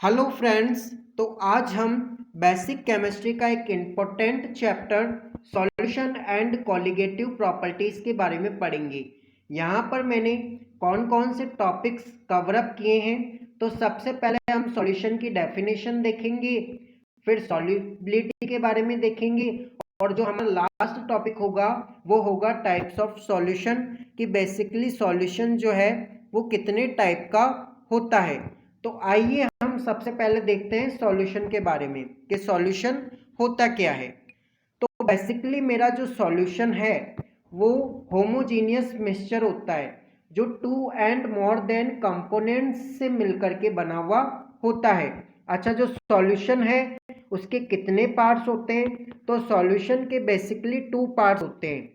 Hello friends. तो आज हम बेसिक केमिस्ट्री का एक important chapter solution and colligative properties के बारे में पढ़ेंगे। यहाँ पर मैंने कौन कौन से टॉपिक्स कवर अप किए हैं। तो सबसे पहले हम सॉल्यूशन की डेफिनेशन देखेंगे, फिर सॉल्युबिलिटी के बारे में देखेंगे, और जो हमारा लास्ट टॉपिक होगा वो होगा टाइप्स ऑफ सॉल्यूशन, कि बेसिकली सॉल्यूशन जो है वो कितने टाइप का होता है। तो आइए हम सबसे पहले देखते हैं सॉल्यूशन के बारे में कि सॉल्यूशन होता क्या है। तो बेसिकली मेरा जो सॉल्यूशन है वो होमोजीनियस मिक्सचर होता है जो 2 एंड मोर देन कंपोनेंट्स से मिलकर के बना हुआ होता है। अच्छा, जो सॉल्यूशन है उसके कितने पार्ट्स होते हैं? तो सॉल्यूशन के बेसिकली 2 पार्ट्स होते हैं,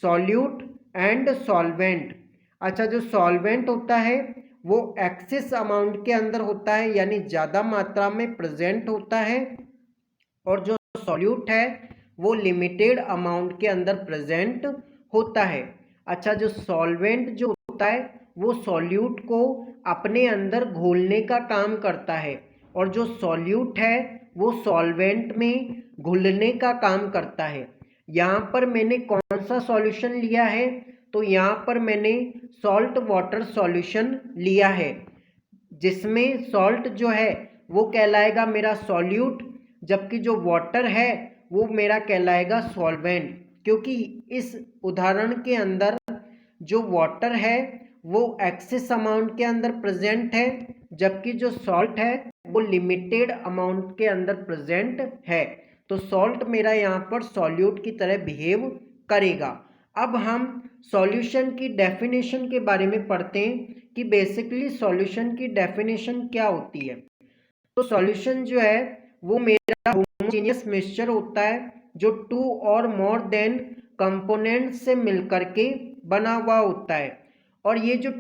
सॉल्यूट एंड सॉल्वेंट। अच्छा, जो सॉल्वेंट होता है वो एक्सेस अमाउंट के अंदर होता है, यानी ज़्यादा मात्रा में प्रेजेंट होता है, और जो सॉल्यूट है वो लिमिटेड अमाउंट के अंदर प्रेजेंट होता है। अच्छा, जो सॉल्वेंट जो होता है वो सॉल्यूट को अपने अंदर घोलने का काम करता है, और जो सॉल्यूट है वो सॉल्वेंट में घुलने का काम करता है। यहाँ पर मैंने कौन सा सॉल्यूशन लिया है? तो यहाँ पर मैंने सॉल्ट वाटर सॉल्यूशन लिया है, जिसमें सॉल्ट जो है वो कहलाएगा मेरा सॉल्यूट, जबकि जो वाटर है वो मेरा कहलाएगा सॉल्वेंट। क्योंकि इस उदाहरण के अंदर जो वाटर है वो एक्सेस अमाउंट के अंदर प्रेजेंट है, जबकि जो सॉल्ट है वो लिमिटेड अमाउंट के अंदर प्रेजेंट है। तो सॉल्ट मेरा यहाँ पर सॉल्यूट की तरह बिहेव करेगा। अब हम सॉल्यूशन की डेफिनेशन के बारे में पढ़ते हैं कि बेसिकली सॉल्यूशन की डेफिनेशन क्या होती है। तो सॉल्यूशन जो है वो मेरा होमोजेनियस मिक्सचर होता है जो 2 और मोर देन कंपोनेंट से मिलकर के बना हुआ होता है। और ये जो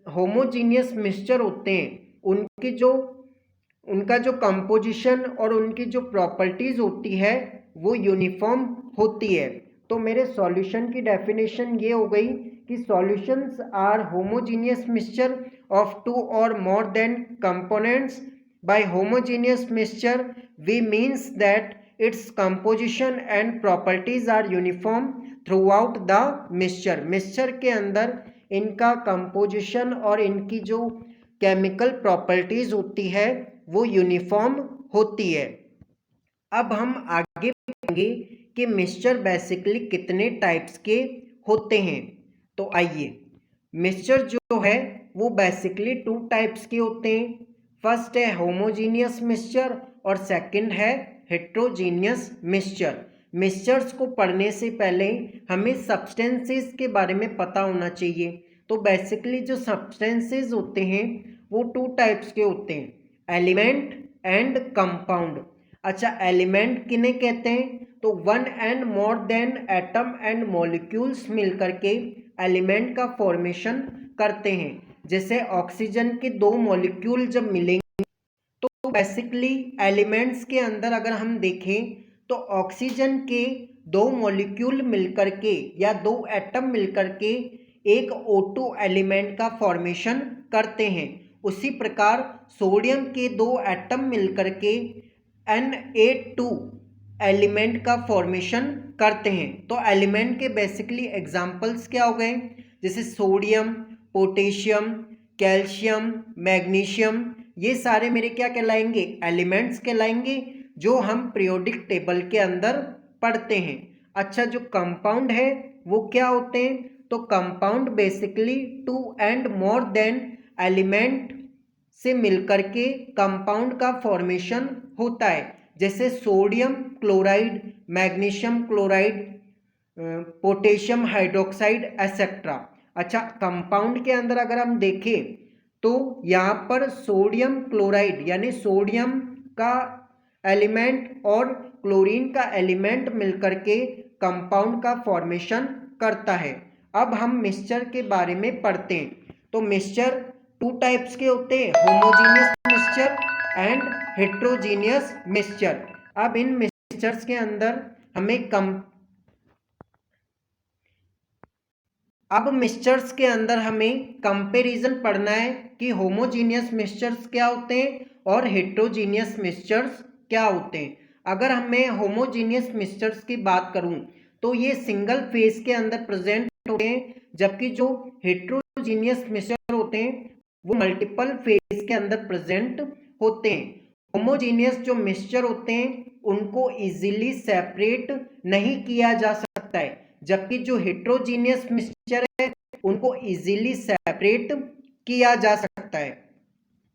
होमोजेनियस मिक्सचर होते हैं उनका जो कंपोजिशन और उनकी जो प्रॉपर्टीज होती है वो यूनिफॉर्म होती है। तो मेरे सॉल्यूशन की डेफिनेशन ये हो गई कि solutions are homogeneous mixture of 2 और more than components. By homogeneous mixture, we means that its composition and properties are uniform throughout the mixture. Mixture के अंदर इनका composition और इनकी जो chemical properties होती है वो यूनिफॉर्म होती है। अब हम आगे बढ़ेंगे कि मिक्सचर बेसिकली कितने टाइप्स के होते हैं। तो आइए, मिक्सचर जो है वो बेसिकली 2 टाइप्स के होते हैं। फर्स्ट है होमोजीनियस मिक्सचर और सेकंड है हेट्रोजीनियस मिक्सचर। मिक्सचर्स को पढ़ने से पहले हमें सब्सटेंसेस के बारे में पता होना चाहिए। तो बेसिकली जो सब्सटेंसेस होते हैं वो 2 टाइप्स के होते हैं, एलिमेंट एंड कंपाउंड। अच्छा, एलिमेंट किन्हें कहते हैं? तो 1 and more than atom and molecules मिलकर के एलिमेंट का फॉर्मेशन करते हैं। जैसे ऑक्सीजन के 2 मॉलिक्यूल जब मिलेंगे तो बेसिकली एलिमेंट्स के अंदर अगर हम देखें तो ऑक्सीजन के 2 मॉलिक्यूल मिलकर के या 2 एटम मिलकर के एक O2 एलिमेंट का फॉर्मेशन करते हैं। उसी प्रकार सोडियम के 2 एटम मिलकर के Na2 एलिमेंट का फॉर्मेशन करते हैं। तो एलिमेंट के बेसिकली एग्जाम्पल्स क्या हो गए? जैसे सोडियम, पोटेशियम, कैल्शियम, मैग्नीशियम, ये सारे मेरे क्या कहलाएंगे? एलिमेंट्स कहलाएंगे, जो हम पीरियोडिक टेबल के अंदर पढ़ते हैं। अच्छा, जो कंपाउंड है वो क्या होते हैं? तो compound basically 2 and more than element से मिलकर के कंपाउंड का फॉर्मेशन होता है। जैसे sodium chloride, magnesium chloride, potassium hydroxide etcetera. अच्छा, कंपाउंड के अंदर अगर हम देखें तो यहाँ पर सोडियम क्लोराइड यानी सोडियम का एलिमेंट और क्लोरीन का एलिमेंट मिलकर के कंपाउंड का फॉर्मेशन करता है। अब हम मिक्सचर के बारे में पढ़ते हैं। तो मिक्सचर 2 टाइप्स के होते हैं, homogeneous mixture and heterogeneous mixture. अब इन मिक्सचर्स के अंदर हमें कंपैरिजन पढ़ना है कि होमोजीनियस मिक्सचर्स क्या होते हैं और हेट्रोजीनियस मिक्सचर्स क्या होते हैं। अगर मैं होमोजीनियस मिक्सचर्स की बात करूं तो ये सिंगल फेज के अंदर प्रेजेंट होते हैं, जबकि जो हेट्रोजीनियस मिक्सचर होते हैं वो मल्टीपल फेज के अंदर प्रेजेंट होते हैं। होमोजीनियस जो मिक्सचर होते हैं उनको इजीली सेपरेट नहीं किया जा सकता है, जबकि जो हेट्रोजीनियस मिक्सचर है उनको इजीली सेपरेट किया जा सकता है।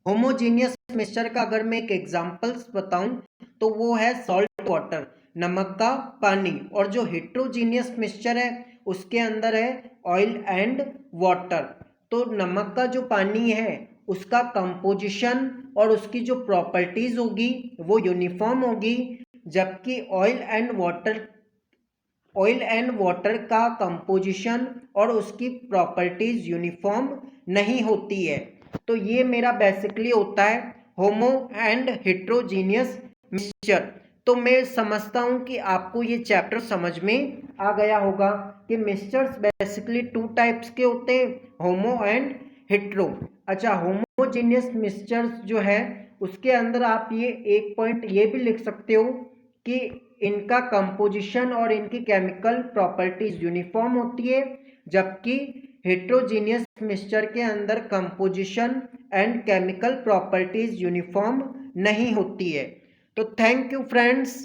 होमोजीनियस मिक्सचर का अगर मैं एक एग्जांपल्स बताऊं तो वो है सॉल्ट वाटर, नमक का पानी, और जो हेट्रोजीनियस मिक्सचर है उसके अंदर है ऑयल एंड वाटर। तो नमक का जो पानी है उसका कंपोजिशन और उसकी जो प्रॉपर्टीज होगी वो यूनिफॉर्म होगी, जबकि ऑयल एंड वाटर का कंपोजिशन और उसकी प्रॉपर्टीज यूनिफॉर्म नहीं होती है। तो ये मेरा बेसिकली होता है होमो एंड हेट्रोजीनियस मिक्सचर। तो मैं समझता हूं कि आपको ये चैप्टर समझ में आ गया होगा कि मिक्सचर्स बेसिकली टू टाइप्स के होते हैं, होमो एंड हेट्रो। अच्छा, होमोजीनियस मिक्सचर्स जो है उसके अंदर आप ये एक पॉइंट ये भी लिख सकते हो कि इनका कंपोजिशन और इनकी केमिकल प्रॉपर्टीज यूनिफॉर्म होती है, जबकि हेट्रोजीनियस मिक्सचर के अंदर composition and chemical properties uniform नहीं होती है। तो थैंक यू फ्रेंड्स।